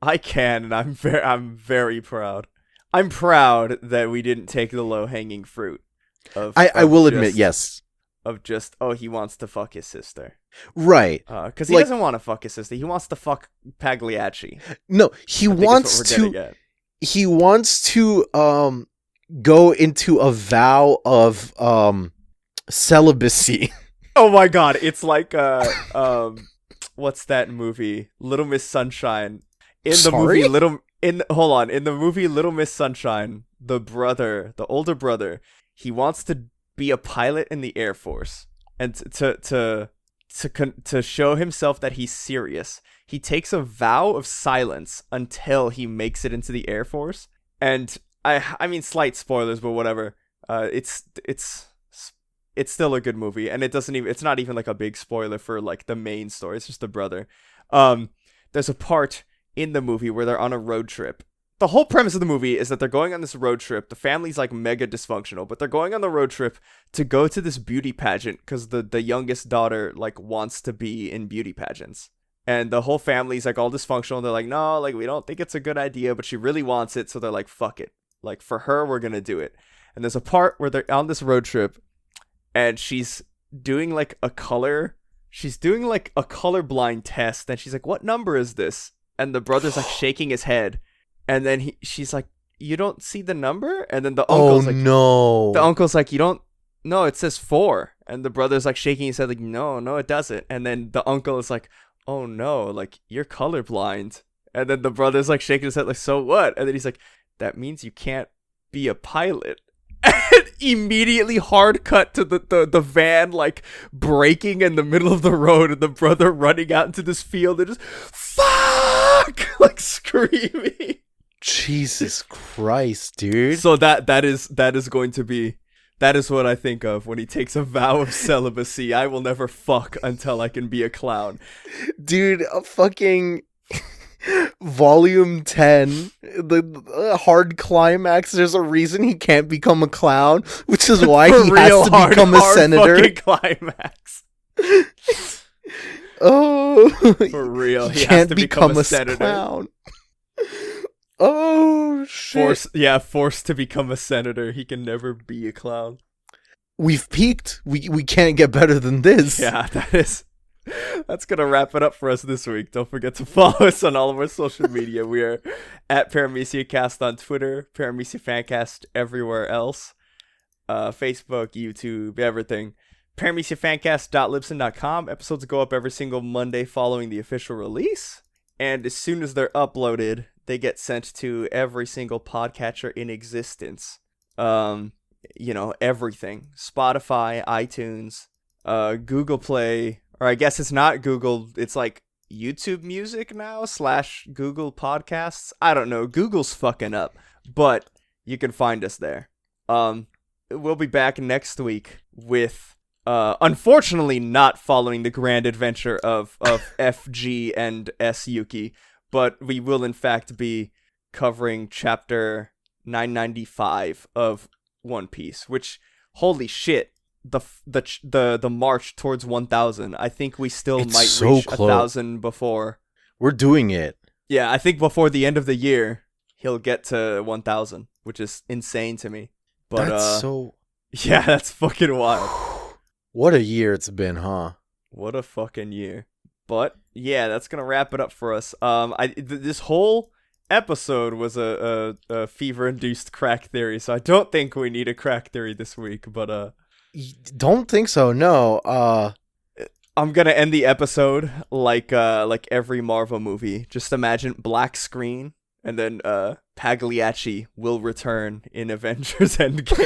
A: I can, and I'm very proud. I'm proud that we didn't take the low-hanging fruit.
B: I will admit, yes.
A: Of just, he wants to fuck his sister.
B: Right.
A: Because he doesn't want to fuck his sister. He wants to fuck Pagliacci.
B: No, he wants to go into a vow of celibacy.
A: Oh my god, it's like what's that movie? Little Miss Sunshine. In the movie Little Miss Sunshine, the older brother, he wants to be a pilot in the Air Force, and to show himself that he's serious, he takes a vow of silence until he makes it into the Air Force. And I mean, slight spoilers, but whatever. It's still a good movie, and it's not even like a big spoiler for like the main story. It's just the brother. There's a part in the movie where they're on a road trip. The whole premise of the movie is that they're going on this road trip. The family's like mega dysfunctional, but they're going on the road trip to go to this beauty pageant because the youngest daughter like wants to be in beauty pageants. And the whole family's like all dysfunctional. They're like, no, like we don't think it's a good idea, but she really wants it. So they're like, fuck it. Like for her, we're going to do it. And there's a part where they're on this road trip and she's doing like a colorblind test. And she's like, what number is this? And the brother's like shaking his head. And then she's like, you don't see the number? And then the uncle's the uncle's like, you don't, no, it says 4. And the brother's like shaking his head like, no, it doesn't. And then the uncle is like, oh no, like you're colorblind. And then the brother's like shaking his head like, so what? And then he's like, that means you can't be a pilot. And immediately hard cut to the van like braking in the middle of the road and the brother running out into this field and just fuck like screaming.
B: Jesus Christ, dude.
A: So that is going to be, that is what I think of when he takes a vow of celibacy. I will never fuck until I can be a clown.
B: Dude, a fucking volume 10, the hard climax, there's a reason he can't become a clown, which is why he has to become a senator.
A: Fucking climax.
B: Oh,
A: for real, he has to become a senator.
B: Clown. Oh shit!
A: Forced to become a senator. He can never be a clown.
B: we've peaked. We can't get better than this.
A: Yeah, that's gonna wrap it up for us this week. Don't forget to follow us on all of our social media. We are at Paramecia Cast on Twitter, Paramecia Fancast everywhere else, Facebook, YouTube, everything. ParameciaFancast.libsyn.com. Episodes go up every single Monday following the official release, and as soon as they're uploaded, they get sent to every single podcatcher in existence. Everything: Spotify, iTunes, Google Play. Or I guess it's not Google, it's like YouTube Music now / Google Podcasts. I don't know. Google's fucking up. But you can find us there. We'll be back next week with, unfortunately, not following the grand adventure of FG and S Yuki. But we will, in fact, be covering chapter 995 of One Piece. Which, holy shit. The march towards 1,000. I think we still might reach 1,000 before.
B: We're doing it.
A: Yeah, I think before the end of the year, he'll get to 1,000, which is insane to me. But yeah, that's fucking wild.
B: What a year it's been, huh?
A: What a fucking year. But yeah, that's gonna wrap it up for us. This whole episode was a fever-induced crack theory, so I don't think we need a crack theory this week. But
B: don't think so. No.
A: I'm gonna end the episode like every Marvel movie. Just imagine black screen, and then Pagliacci will return in Avengers Endgame.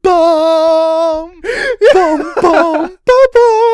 B: Boom! Boom! Boom! Boom! Boom!